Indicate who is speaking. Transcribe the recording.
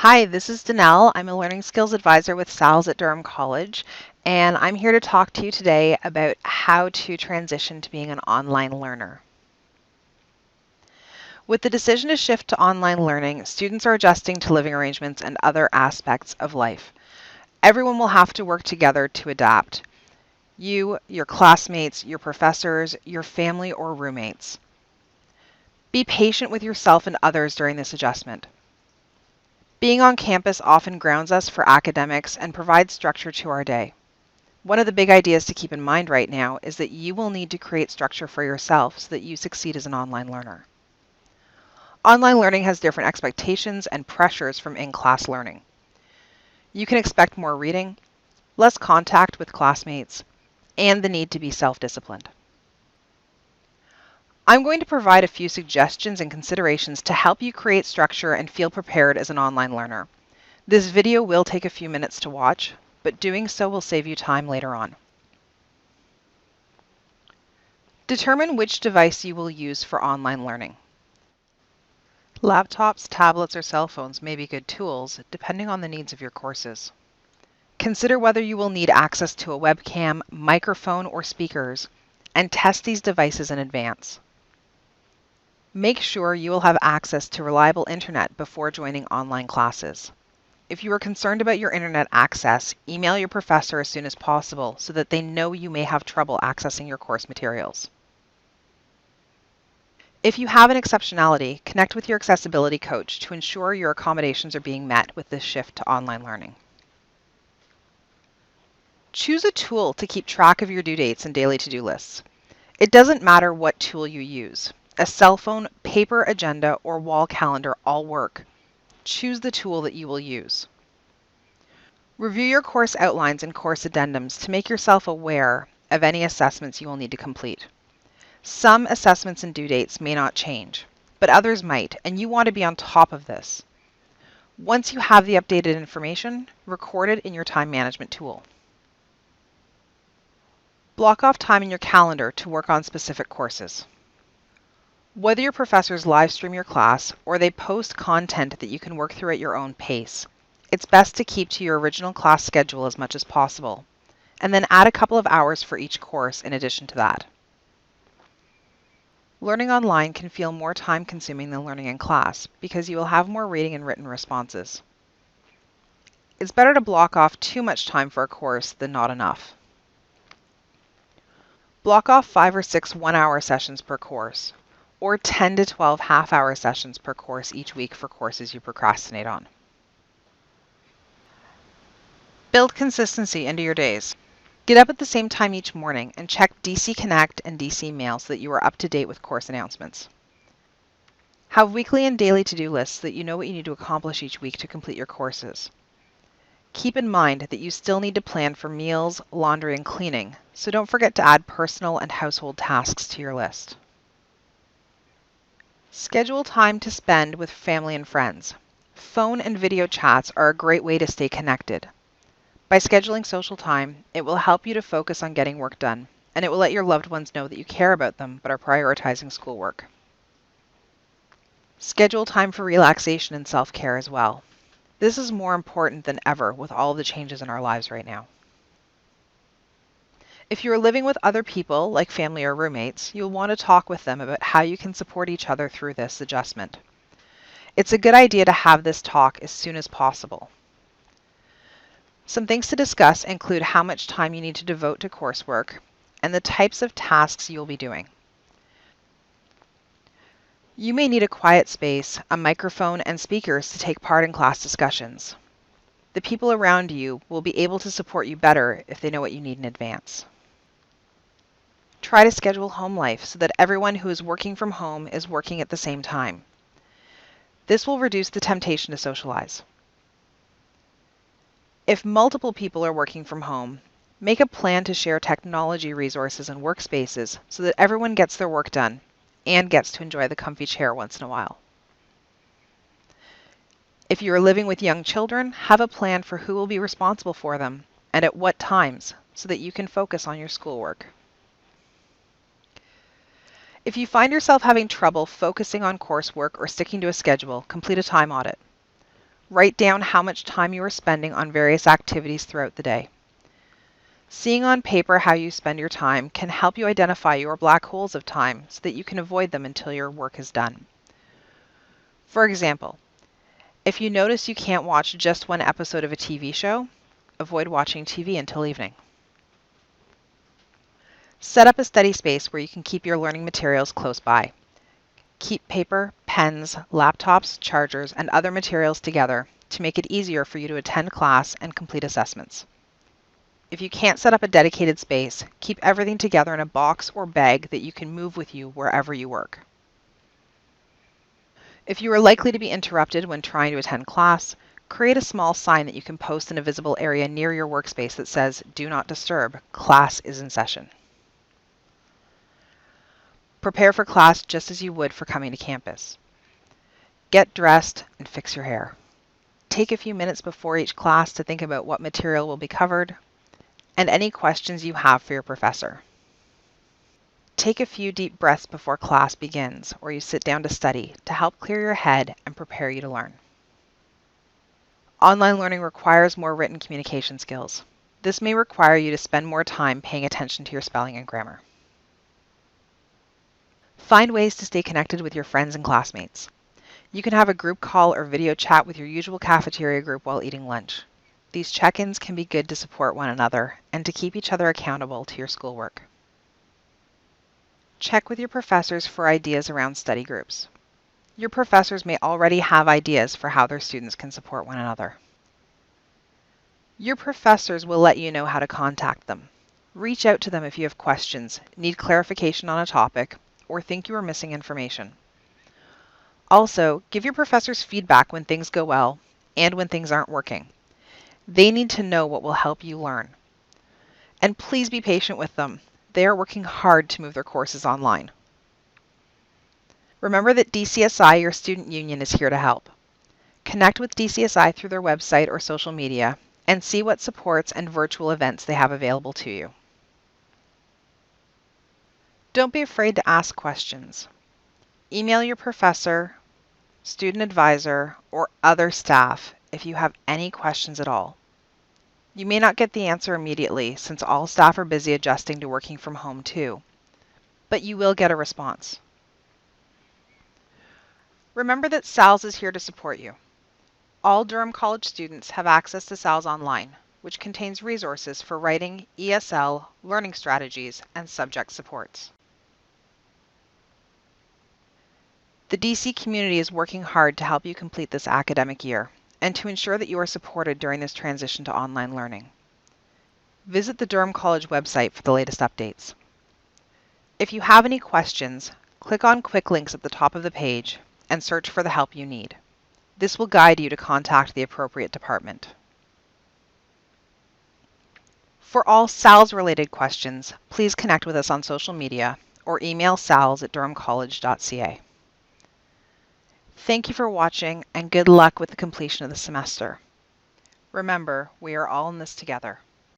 Speaker 1: Hi, this is Danelle. I'm a Learning Skills Advisor with SALS at Durham College, and I'm here to talk to you today about how to transition to being an online learner. With the decision to shift to online learning, students are adjusting to living arrangements and other aspects of life. Everyone will have to work together to adapt. You, your classmates, your professors, your family, or roommates. Be patient with yourself and others during this adjustment. Being on campus often grounds us for academics and provides structure to our day. One of the big ideas to keep in mind right now is that you will need to create structure for yourself so that you succeed as an online learner. Online learning has different expectations and pressures from in-class learning. You can expect more reading, less contact with classmates, and the need to be self-disciplined. I'm going to provide a few suggestions and considerations to help you create structure and feel prepared as an online learner. This video will take a few minutes to watch, but doing so will save you time later on. Determine which device you will use for online learning. Laptops, tablets, or cell phones may be good tools, depending on the needs of your courses. Consider whether you will need access to a webcam, microphone, or speakers, and test these devices in advance. Make sure you will have access to reliable internet before joining online classes. If you are concerned about your internet access, email your professor as soon as possible so that they know you may have trouble accessing your course materials. If you have an exceptionality, connect with your accessibility coach to ensure your accommodations are being met with this shift to online learning. Choose a tool to keep track of your due dates and daily to-do lists. It doesn't matter what tool you use. A cell phone, paper agenda, or wall calendar all work. Choose the tool that you will use. Review your course outlines and course addendums to make yourself aware of any assessments you will need to complete. Some assessments and due dates may not change, but others might, and you want to be on top of this. Once you have the updated information, record it in your time management tool. Block off time in your calendar to work on specific courses. Whether your professors live stream your class or they post content that you can work through at your own pace, it's best to keep to your original class schedule as much as possible, and then add a couple of hours for each course in addition to that. Learning online can feel more time-consuming than learning in class because you will have more reading and written responses. It's better to block off too much time for a course than not enough. Block off 5 or 6 one-hour sessions per course, or 10 to 12 half-hour sessions per course each week for courses you procrastinate on. Build consistency into your days. Get up at the same time each morning and check DC Connect and DC Mail so that you are up to date with course announcements. Have weekly and daily to-do lists so that you know what you need to accomplish each week to complete your courses. Keep in mind that you still need to plan for meals, laundry, and cleaning, so don't forget to add personal and household tasks to your list. Schedule time to spend with family and friends. Phone and video chats are a great way to stay connected. By scheduling social time, it will help you to focus on getting work done, and it will let your loved ones know that you care about them but are prioritizing schoolwork. Schedule time for relaxation and self-care as well. This is more important than ever with all the changes in our lives right now. If you are living with other people, like family or roommates, you'll want to talk with them about how you can support each other through this adjustment. It's a good idea to have this talk as soon as possible. Some things to discuss include how much time you need to devote to coursework and the types of tasks you'll be doing. You may need a quiet space, a microphone, and speakers to take part in class discussions. The people around you will be able to support you better if they know what you need in advance. Try to schedule home life so that everyone who is working from home is working at the same time. This will reduce the temptation to socialize. If multiple people are working from home, make a plan to share technology resources and workspaces so that everyone gets their work done and gets to enjoy the comfy chair once in a while. If you are living with young children, have a plan for who will be responsible for them and at what times so that you can focus on your schoolwork. If you find yourself having trouble focusing on coursework or sticking to a schedule, complete a time audit. Write down how much time you are spending on various activities throughout the day. Seeing on paper how you spend your time can help you identify your black holes of time so that you can avoid them until your work is done. For example, if you notice you can't watch just one episode of a TV show, avoid watching TV until evening. Set up a study space where you can keep your learning materials close by. Keep paper, pens, laptops, chargers, and other materials together to make it easier for you to attend class and complete assessments. If you can't set up a dedicated space, keep everything together in a box or bag that you can move with you wherever you work. If you are likely to be interrupted when trying to attend class, create a small sign that you can post in a visible area near your workspace that says, "Do not disturb, class is in session." Prepare for class just as you would for coming to campus. Get dressed and fix your hair. Take a few minutes before each class to think about what material will be covered and any questions you have for your professor. Take a few deep breaths before class begins or you sit down to study to help clear your head and prepare you to learn. Online learning requires more written communication skills. This may require you to spend more time paying attention to your spelling and grammar. Find ways to stay connected with your friends and classmates. You can have a group call or video chat with your usual cafeteria group while eating lunch. These check-ins can be good to support one another and to keep each other accountable to your schoolwork. Check with your professors for ideas around study groups. Your professors may already have ideas for how their students can support one another. Your professors will let you know how to contact them. Reach out to them if you have questions, need clarification on a topic, or think you are missing information. Also, give your professors feedback when things go well and when things aren't working. They need to know what will help you learn. And please be patient with them. They are working hard to move their courses online. Remember that DCSI, your student union, is here to help. Connect with DCSI through their website or social media and see what supports and virtual events they have available to you. Don't be afraid to ask questions. Email your professor, student advisor, or other staff if you have any questions at all. You may not get the answer immediately since all staff are busy adjusting to working from home too, but you will get a response. Remember that SALS is here to support you. All Durham College students have access to SALS Online, which contains resources for writing, ESL, learning strategies, and subject supports. The DC community is working hard to help you complete this academic year and to ensure that you are supported during this transition to online learning. Visit the Durham College website for the latest updates. If you have any questions, click on quick links at the top of the page and search for the help you need. This will guide you to contact the appropriate department. For all SALS-related questions, please connect with us on social media or email sals@durhamcollege.ca. Thank you for watching and good luck with the completion of the semester. Remember, we are all in this together.